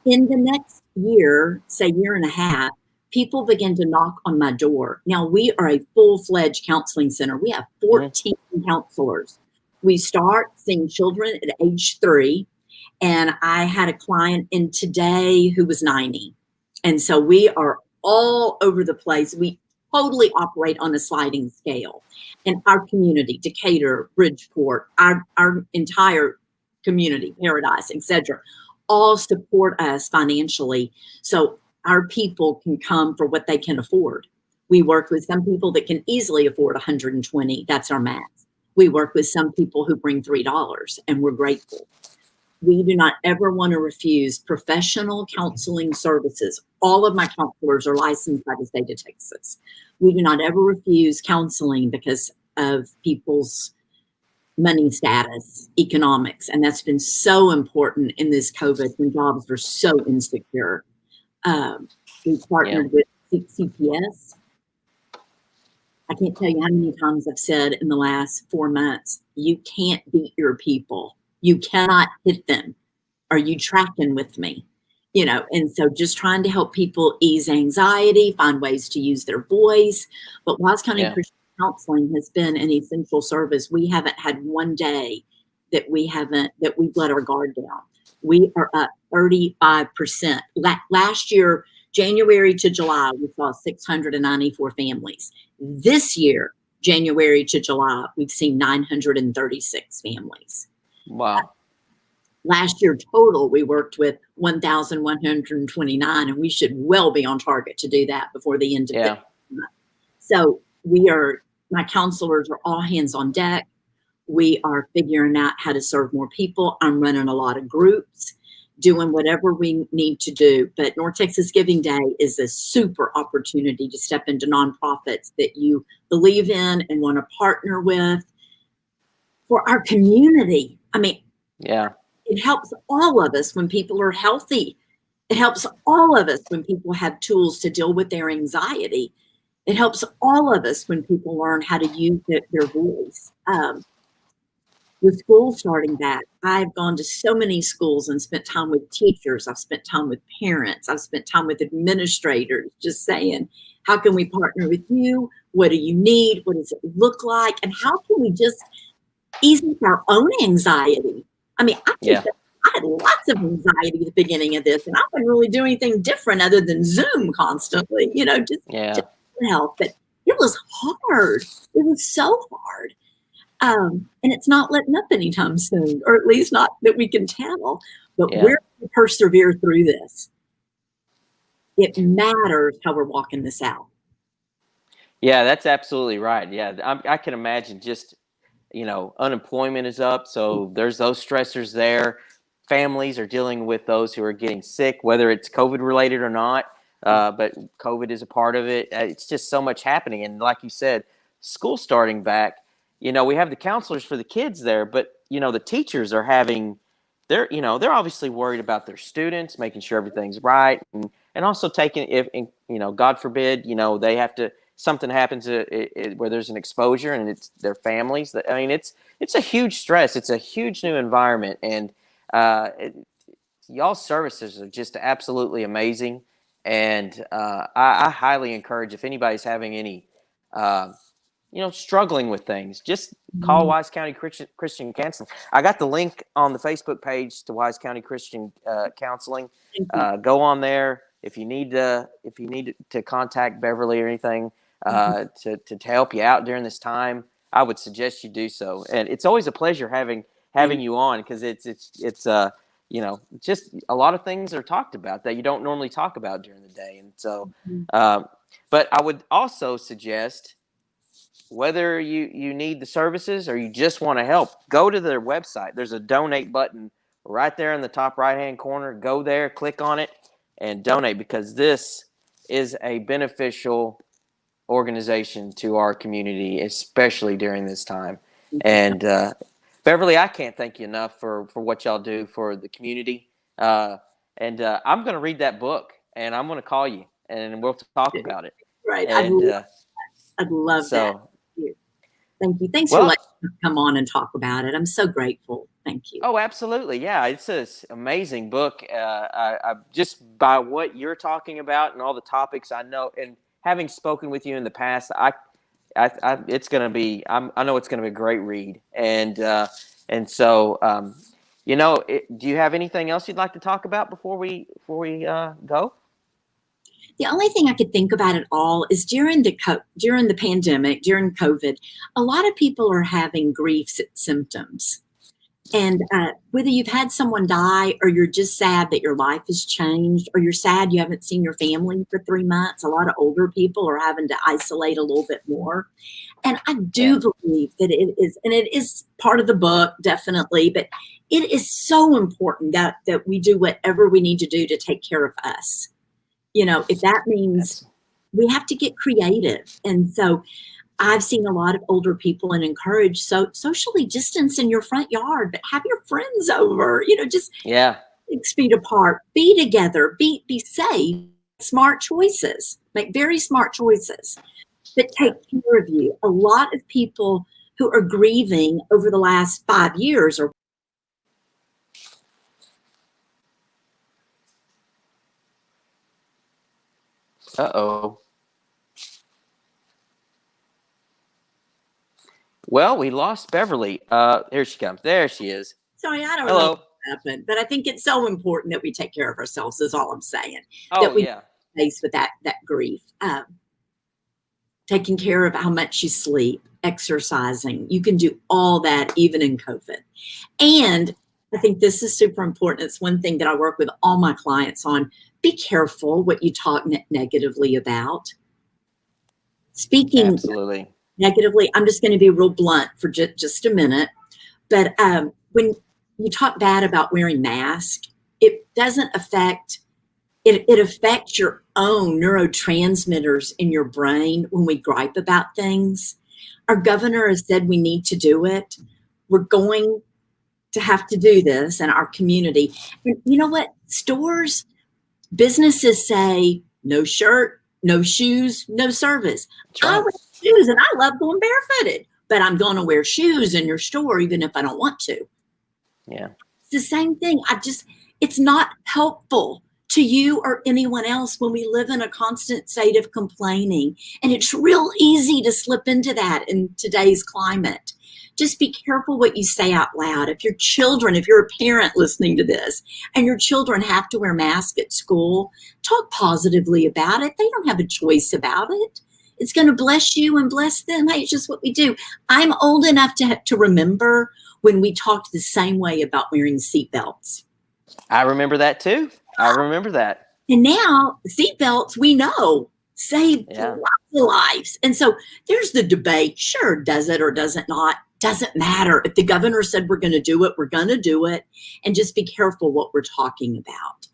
In the next year, say year and a half, people began to knock on my door. Now, we are a full-fledged counseling center. We have 14 counselors. We start seeing children at age 3, And I had a client in today who was 90. And so we are all over the place. We totally operate on a sliding scale. And our community, Decatur, Bridgeport, our entire community, Paradise, etc., all support us financially. So our people can come for what they can afford. We work with some people that can easily afford 120. That's our max. We work with some people who bring $3, and we're grateful. We do not ever want to refuse professional counseling services. All of my counselors are licensed by the state of Texas. We do not ever refuse counseling because of people's money status, economics, and that's been so important in this COVID when jobs are so insecure. We partnered with CPS. I can't tell you how many times I've said in the last 4 months, you can't beat your people. You cannot hit them. Are you tracking with me? You know, and so just trying to help people ease anxiety, find ways to use their voice. But Wise County Christian Counseling has been an essential service. We haven't had one day that we've let our guard down. We are up 35%. Last year, January to July, we saw 694 families. This year, January to July, we've seen 936 families. Wow. Last year total, we worked with 1,129, and we should well be on target to do that before the end of the month. So my counselors are all hands on deck. We are figuring out how to serve more people. I'm running a lot of groups, doing whatever we need to do. But North Texas Giving Day is a super opportunity to step into nonprofits that you believe in and want to partner with for our community. I mean, it helps all of us when people are healthy. It helps all of us when people have tools to deal with their anxiety. It helps all of us when people learn how to use their voice. With school starting back, I've gone to so many schools and spent time with teachers. I've spent time with parents. I've spent time with administrators, just saying, how can we partner with you? What do you need? What does it look like? And how can we just ease our own anxiety? I mean, I had lots of anxiety at the beginning of this, and I wasn't really doing anything different other than Zoom constantly, just health. But it was hard. It was so hard. And it's not letting up anytime soon, or at least not that we can tell. But we're going to persevere through this. It matters how we're walking this out. Yeah, that's absolutely right. Yeah, I can imagine just, unemployment is up. So there's those stressors there. Families are dealing with those who are getting sick, whether it's COVID related or not. But COVID is a part of it. It's just so much happening. And like you said, school starting back, we have the counselors for the kids there, but, the teachers are they're obviously worried about their students, making sure everything's right. And also taking, God forbid, they have to, something happens where there's an exposure and it's their families. It's a huge stress. It's a huge new environment. And y'all's services are just absolutely amazing. And I highly encourage, if anybody's having any, struggling with things, just call Wise County Christian Counseling. I got the link on the Facebook page to Wise County Christian Counseling. Go on there if you need to contact Beverly or anything to help you out during this time. I would suggest you do so. And it's always a pleasure having you on, because it's just a lot of things are talked about that you don't normally talk about during the day. And so, but I would also suggest, whether you need the services or you just want to help, go to their website. There's a donate button right there in the top right-hand corner. Go there, click on it, and donate, because this is a beneficial organization to our community, especially during this time. And Beverly, I can't thank you enough for what y'all do for the community. And I'm going to read that book, and I'm going to call you, and we'll talk about it. Right. And, I'd love that. Thank you. Thanks for letting me come on and talk about it. I'm so grateful. Thank you. Oh, absolutely. Yeah, it's an amazing book. I just by what you're talking about and all the topics I know, and having spoken with you in the past, it's going to be. I know it's going to be a great read, and so Do you have anything else you'd like to talk about before we go? The only thing I could think about at all is during the pandemic, during COVID, a lot of people are having grief symptoms. And whether you've had someone die, or you're just sad that your life has changed, or you're sad you haven't seen your family for 3 months, a lot of older people are having to isolate a little bit more. And I do believe that it is, and it is part of the book, definitely, but it is so important that we do whatever we need to do to take care of us. If that means we have to get creative. And so I've seen a lot of older people and encourage socially distance in your front yard, but have your friends over, just 6 feet apart, be together, be safe, smart choices, make very smart choices that take care of you. A lot of people who are grieving over the last 5 years or Uh-oh. Well, we lost Beverly. Here she comes. There she is. Sorry, I don't Hello. know what happened, but I think it's so important that we take care of ourselves, is all I'm saying. Oh, that we yeah. face with that grief. Taking care of how much you sleep, exercising. You can do all that even in COVID. And I think this is super important. It's one thing that I work with all my clients on. Be careful what you talk negatively about. Speaking Absolutely. negatively, I'm just going to be real blunt for just a minute. But when you talk bad about wearing masks, it doesn't affect, it affects your own neurotransmitters in your brain when we gripe about things. Our governor has said we need to do it. We're going to have to do this in our community. And you know what? Stores, businesses say no shirt, no shoes, no service. Right. I wear shoes and I love going barefooted, but I'm going to wear shoes in your store even if I don't want to. Yeah. It's the same thing. It's not helpful to you or anyone else when we live in a constant state of complaining. And it's real easy to slip into that in today's climate. Just be careful what you say out loud. If you're a parent listening to this and your children have to wear masks at school, talk positively about it. They don't have a choice about it. It's going to bless you and bless them. Hey, it's just what we do. I'm old enough to remember when we talked the same way about wearing seatbelts. I remember that too. I remember that. And now seatbelts, we know, save lots of lives. And so there's the debate. Sure, does it or does it not? Doesn't matter. If the governor said we're going to do it, we're going to do it. And just be careful what we're talking about.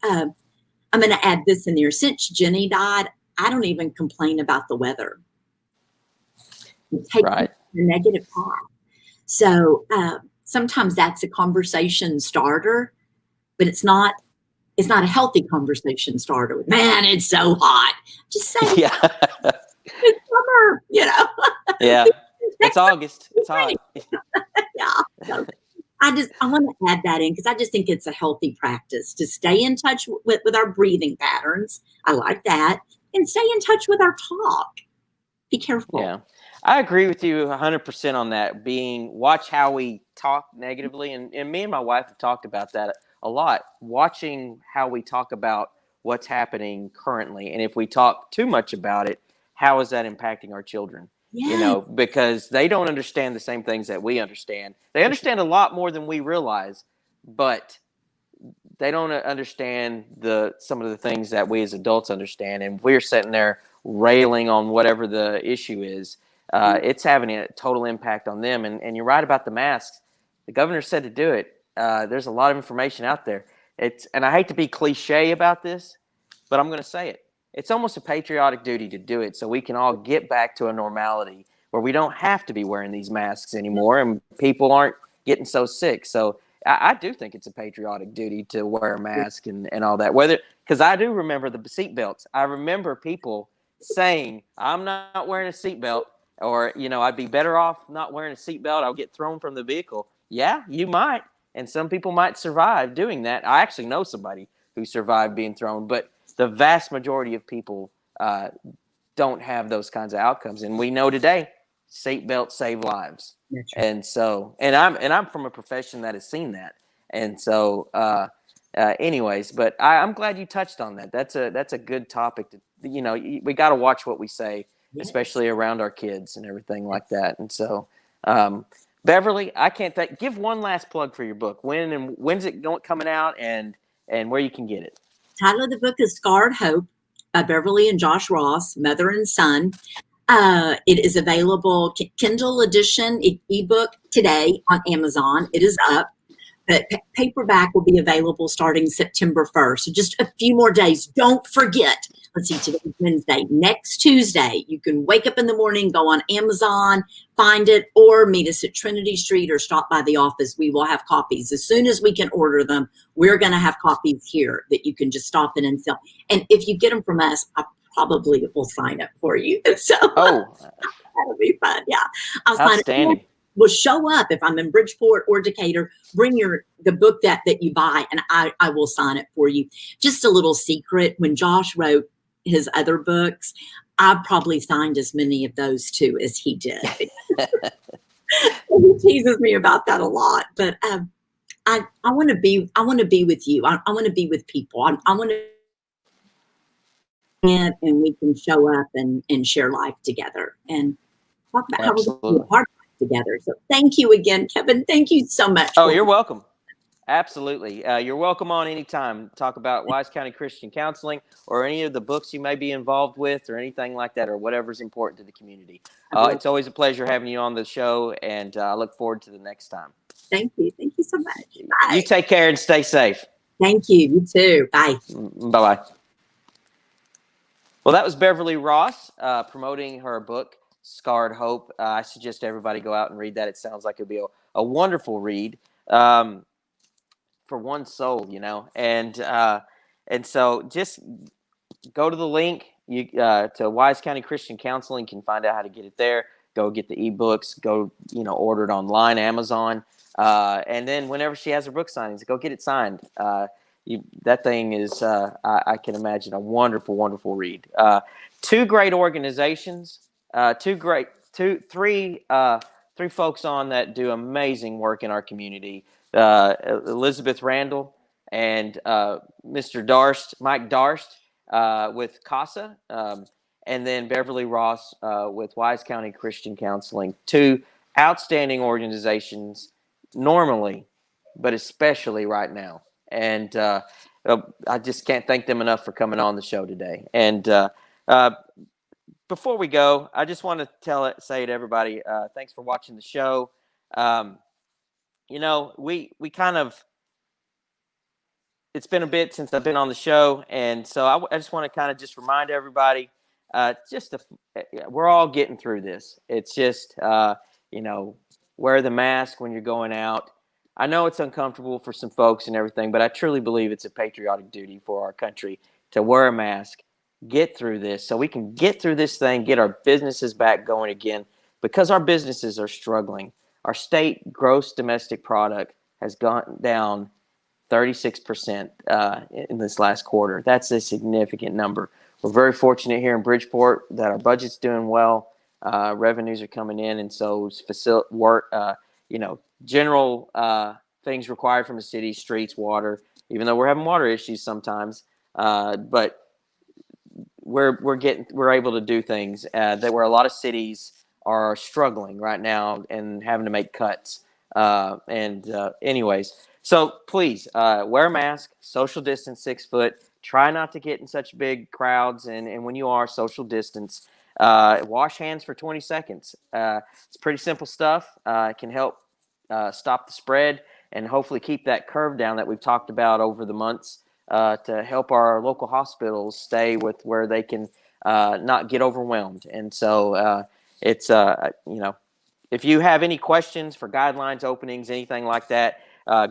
I'm going to add this in there. Since Jenny died, I don't even complain about the weather. Take the negative path. So sometimes that's a conversation starter, but it's not a healthy conversation starter with, man, it's so hot. Just say, it's summer, Yeah. It's August. It's hot. So I want to add that in because I just think it's a healthy practice to stay in touch with our breathing patterns. I like that. And stay in touch with our talk. Be careful. Yeah. I agree with you 100% on that. Watch how we talk negatively. And me and my wife have talked about that a lot. Watching how we talk about what's happening currently. And if we talk too much about it, how is that impacting our children? Yes. Because they don't understand the same things that we understand. They understand a lot more than we realize, but they don't understand some of the things that we as adults understand. And we're sitting there railing on whatever the issue is. It's having a total impact on them. And you're right about the masks. The governor said to do it. There's a lot of information out there. And I hate to be cliche about this, but I'm going to say it. It's almost a patriotic duty to do it so we can all get back to a normality where we don't have to be wearing these masks anymore and people aren't getting so sick. So I do think it's a patriotic duty to wear a mask and all that. Because I do remember the seatbelts. I remember people saying, I'm not wearing a seatbelt, or, I'd be better off not wearing a seatbelt. I'll get thrown from the vehicle. Yeah, you might. And some people might survive doing that. I actually know somebody who survived being thrown, but the vast majority of people don't have those kinds of outcomes. And we know today, seatbelts save lives. That's right. And so, and I'm from a profession that has seen that. And so, anyways, but I'm glad you touched on that. That's a good topic. We got to watch what we say, Yes. especially around our kids and everything like that. And so, Beverly, I can't give one last plug for your book. When's it coming out, and where you can get it? Title of the book is Scarred Hope by Beverly and Josh Ross, mother and son. It is available Kindle edition, ebook today on Amazon. It is up, but paperback will be available starting September 1st. So just a few more days. Don't forget. Let's see, today's Wednesday. Next Tuesday, you can wake up in the morning, go on Amazon, find it, or meet us at Trinity Street or stop by the office. We will have copies. As soon as we can order them, we're going to have copies here that you can just stop in and sell. And if you get them from us, I probably will sign up for you. So that'll be fun. Yeah. I'll sign outstanding. up. Will show up if I'm in Bridgeport or Decatur. Bring the book that you buy, and I will sign it for you. Just a little secret: when Josh wrote his other books, I probably signed as many of those too as he did. He teases me about that a lot, but I want to be with you. I want to be with people. I want to, and we can show up and share life together and talk about how we're going to be a part of life together. So thank you again, Kevin. Thank you so much. Oh, you're welcome. Absolutely. You're welcome on any time. Talk about Wise County Christian Counseling or any of the books you may be involved with or anything like that, or whatever's important to the community. It's always a pleasure having you on the show, and I look forward to the next time. Thank you. Thank you so much. Bye. You take care and stay safe. Thank you. You too. Bye. Bye-bye. Well, that was Beverly Ross promoting her book, Scarred Hope. I suggest everybody go out and read that. It sounds like it'll be a wonderful read. For one soul, and so just go to the link to Wise County Christian Counseling. You can find out how to get it there. Go get the ebooks. Go, order it online, Amazon, and then whenever she has her book signings, go get it signed. That thing is, I can imagine, a wonderful, wonderful read. Two great organizations, three folks on that do amazing work in our community. Elizabeth Randle and Mr. Darst, Mike Darst with CASA, and then Beverly Ross with Wise County Christian Counseling. Two outstanding organizations normally, but especially right now. And I just can't thank them enough for coming on the show today. And before we go, I just want to say to everybody, thanks for watching the show. We kind of, it's been a bit since I've been on the show. And so I just want to kind of just remind everybody, we're all getting through this. It's just, wear the mask when you're going out. I know it's uncomfortable for some folks and everything, but I truly believe it's a patriotic duty for our country to wear a mask, get through this so we can get through this thing, get our businesses back going again, because our businesses are struggling. Our state gross domestic product has gone down 36% in this last quarter. That's a significant number. We're very fortunate here in Bridgeport that our budget's doing well. Revenues are coming in, and so general things required from the city, streets, water, even though we're having water issues sometimes, but we're able to do things that where a lot of cities are struggling right now and having to make cuts. Anyways, so please wear a mask, social distance 6 foot, try not to get in such big crowds, and when you are, social distance. Wash hands for 20 seconds. It's pretty simple stuff. It can help stop the spread and hopefully keep that curve down that we've talked about over the months to help our local hospitals stay with where they can not get overwhelmed. And so it's, if you have any questions for guidelines, openings, anything like that,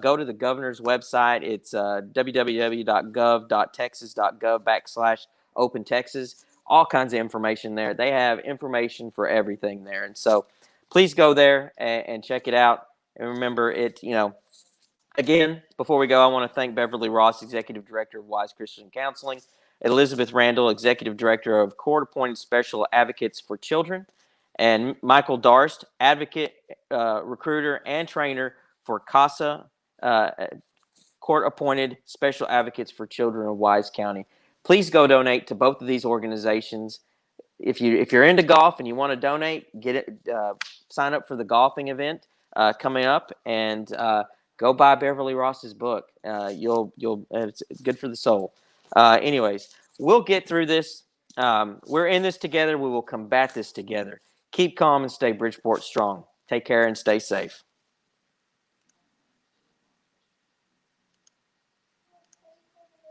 go to the governor's website. It's www.gov.texas.gov/OpenTexas. All kinds of information there. They have information for everything there. And so please go there and check it out. And remember, again, before we go, I want to thank Beverly Ross, Executive Director of Wise Christian Counseling, Elizabeth Randle, Executive Director of Court-Appointed Special Advocates for Children, and Michael Darst, Advocate, Recruiter, and Trainer for CASA court-appointed special advocates for children of Wise County. Please go donate to both of these organizations. If you're into golf and you want to donate, sign up for the golfing event coming up, and go buy Beverly Ross's book. It's good for the soul. Anyways, we'll get through this. We're in this together. We will combat this together. Keep calm and stay Bridgeport strong. Take care and stay safe.